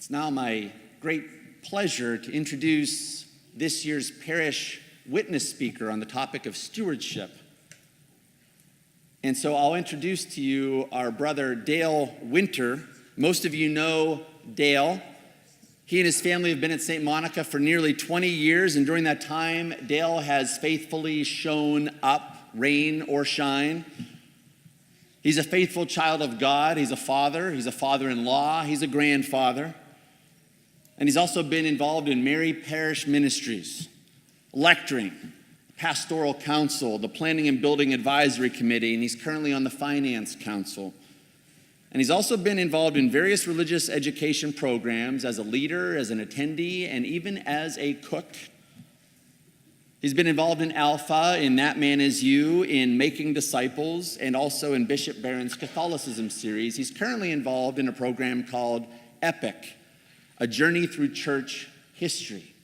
It's now my great pleasure to introduce this year's Parish witness speaker on the topic of stewardship. And so I'll introduce to you our brother Dale Winter. Most of you know Dale. He and his family have been at St. Monica for nearly 20 years, and during that time, Dale has faithfully shown up, rain or shine. He's a faithful child of God. He's a father-in-law, he's a grandfather. And he's also been involved in Mary Parish ministries, lecturing, pastoral council, the Planning and Building Advisory Committee, and he's currently on the Finance Council. And he's also been involved in various religious education programs as a leader, as an attendee, and even as a cook. He's been involved in Alpha, in That Man Is You, in Making Disciples, and also in Bishop Barron's Catholicism series. He's currently involved in a program called Epic, A Journey Through Church History.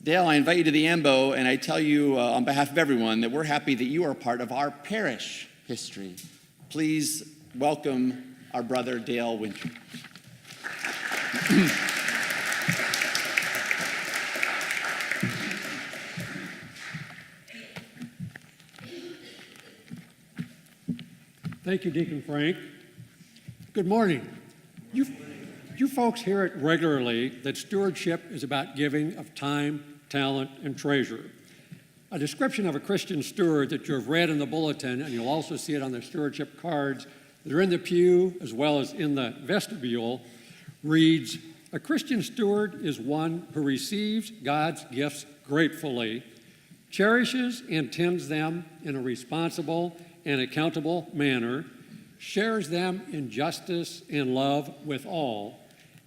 Dale, I invite you to the AMBO, and I tell you on behalf of everyone that we're happy that you are part of our parish history. Please welcome our brother Dale Winter. Thank you, Deacon Frank. Good morning. You folks hear it regularly that stewardship is about giving of time, talent, and treasure. A description of a Christian steward that you have read in the bulletin, and you'll also see it on the stewardship cards that are in the pew as well as in the vestibule, reads, "A Christian steward is one who receives God's gifts gratefully, cherishes and tends them in a responsible and accountable manner, shares them in justice and love with all,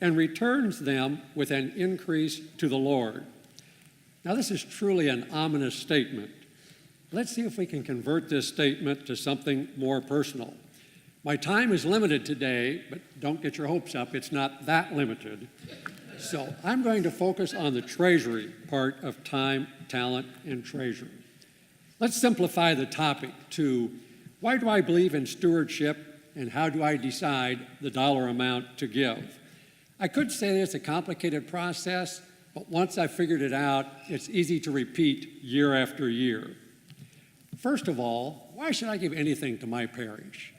and returns them with an increase to the Lord." Now, this is truly an ominous statement. Let's see if we can convert this statement to something more personal. My time is limited today, but don't get your hopes up. It's not that limited. So I'm going to focus on the treasury part of time, talent, and treasure. Let's simplify the topic to why do I believe in stewardship and how do I decide the dollar amount to give? I could say it's a complicated process, but once I figured it out, it's easy to repeat year after year. First of all, why should I give anything to my parish?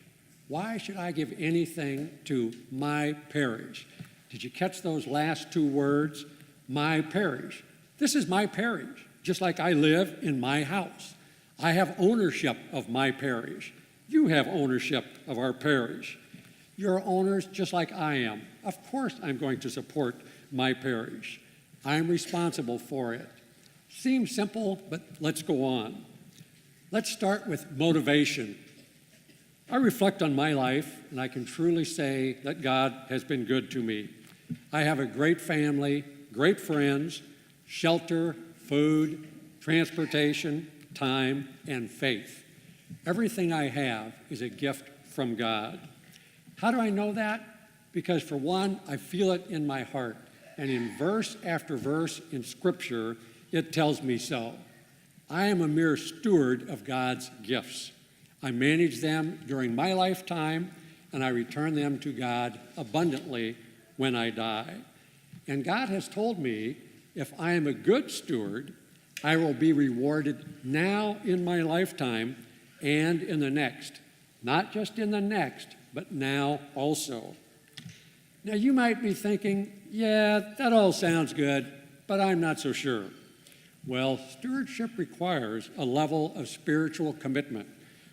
Why should I give anything to my parish? Did you catch those last two words? My parish. This is my parish, just like I live in my house. I have ownership of my parish. You have ownership of our parish. You're owners just like I am. Of course I'm going to support my parish. I'm responsible for it. Seems simple, but let's go on. Let's start with motivation. I reflect on my life, and I can truly say that God has been good to me. I have a great family, great friends, shelter, food, transportation, time, and faith. Everything I have is a gift from God. How do I know that? Because for one, I feel it in my heart. And in verse after verse in Scripture, it tells me so. I am a mere steward of God's gifts. I manage them during my lifetime, and I return them to God abundantly when I die. And God has told me if I am a good steward, I will be rewarded now in my lifetime and in the next. Not just in the next, but now also. Now you might be thinking, yeah, that all sounds good, but I'm not so sure. Well, stewardship requires a level of spiritual commitment.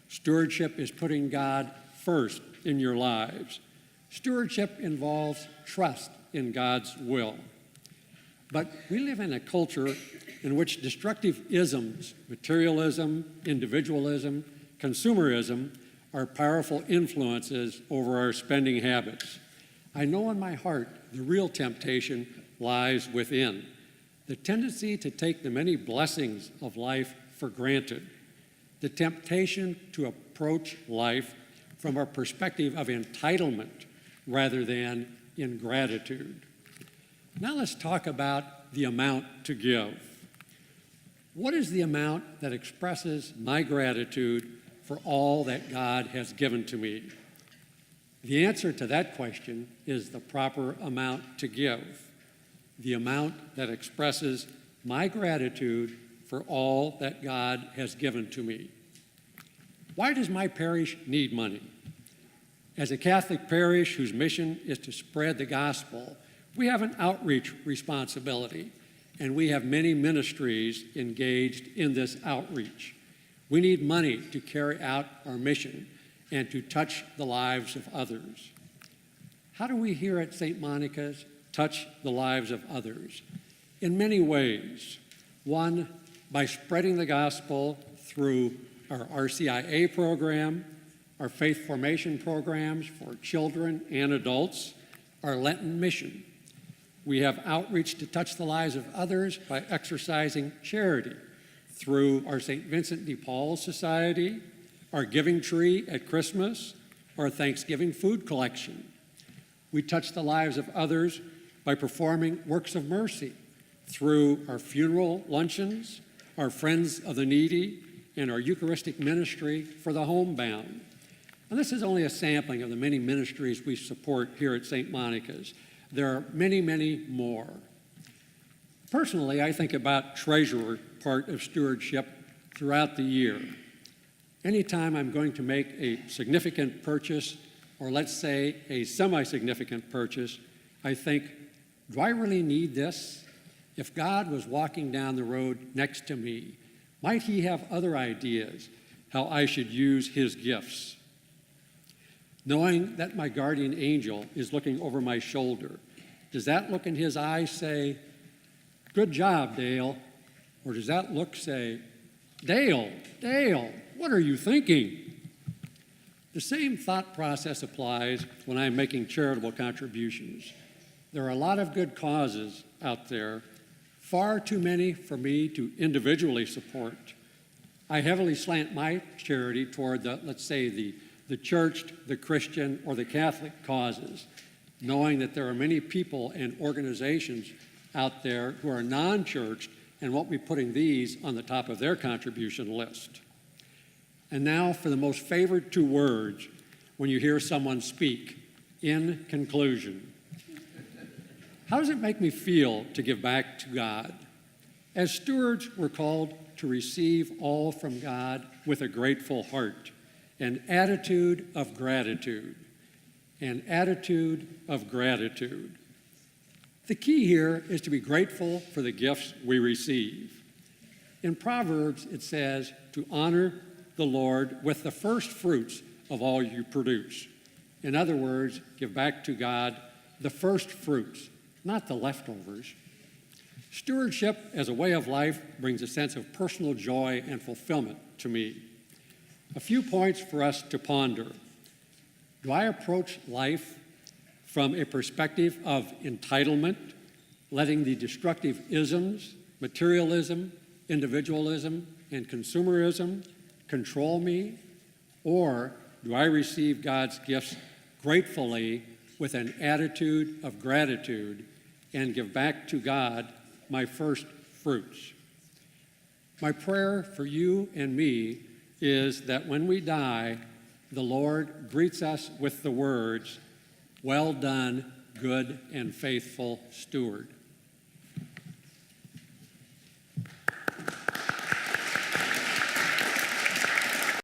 Stewardship is putting God first in your lives. Stewardship involves trust in God's will. But we live in a culture in which destructive isms, materialism, individualism, consumerism, are powerful influences over our spending habits. I know in my heart the real temptation lies within, the tendency to take the many blessings of life for granted, the temptation to approach life from a perspective of entitlement rather than ingratitude. Now let's talk about the amount to give. What is the amount that expresses my gratitude for all that God has given to me? The answer to that question is the proper amount to give, the amount that expresses my gratitude for all that God has given to me. Why does my parish need money? As a Catholic parish whose mission is to spread the gospel, we have an outreach responsibility, and we have many ministries engaged in this outreach. We need money to carry out our mission and to touch the lives of others. How do we here at St. Monica's touch the lives of others? In many ways. One, by spreading the gospel through our RCIA program, our faith formation programs for children and adults, our Lenten mission. We have outreach to touch the lives of others by exercising charity through our St. Vincent de Paul Society, our giving tree at Christmas, our Thanksgiving food collection. We touch the lives of others by performing works of mercy through our funeral luncheons, our Friends of the Needy, and our Eucharistic ministry for the homebound. And this is only a sampling of the many ministries we support here at St. Monica's. There are many, many more. Personally, I think about treasurer part of stewardship throughout the year. Anytime I'm going to make a significant purchase, or let's say a semi-significant purchase, I think, do I really need this? If God was walking down the road next to me, might he have other ideas how I should use his gifts? Knowing that my guardian angel is looking over my shoulder, does that look in his eyes say, "Good job, Dale"? Or does that look say, Dale, what are you thinking?" The same thought process applies when I'm making charitable contributions. There are a lot of good causes out there, far too many for me to individually support. I heavily slant my charity toward let's say, the church, the Christian, or the Catholic causes, knowing that there are many people and organizations out there who are non-church and won't be putting these on the top of their contribution list. And now for the most favored two words when you hear someone speak, in conclusion. How does it make me feel to give back to God? As stewards, we're called to receive all from God with a grateful heart, an attitude of gratitude, an attitude of gratitude. The key here is to be grateful for the gifts we receive. In Proverbs, it says to honor the Lord with the first fruits of all you produce. In other words, give back to God the first fruits, not the leftovers. Stewardship as a way of life brings a sense of personal joy and fulfillment to me. A few points for us to ponder. Do I approach life from a perspective of entitlement, letting the destructive isms, materialism, individualism, and consumerism control me? Or do I receive God's gifts gratefully with an attitude of gratitude and give back to God my first fruits? My prayer for you and me is that when we die, the Lord greets us with the words, "Well done, good and faithful steward."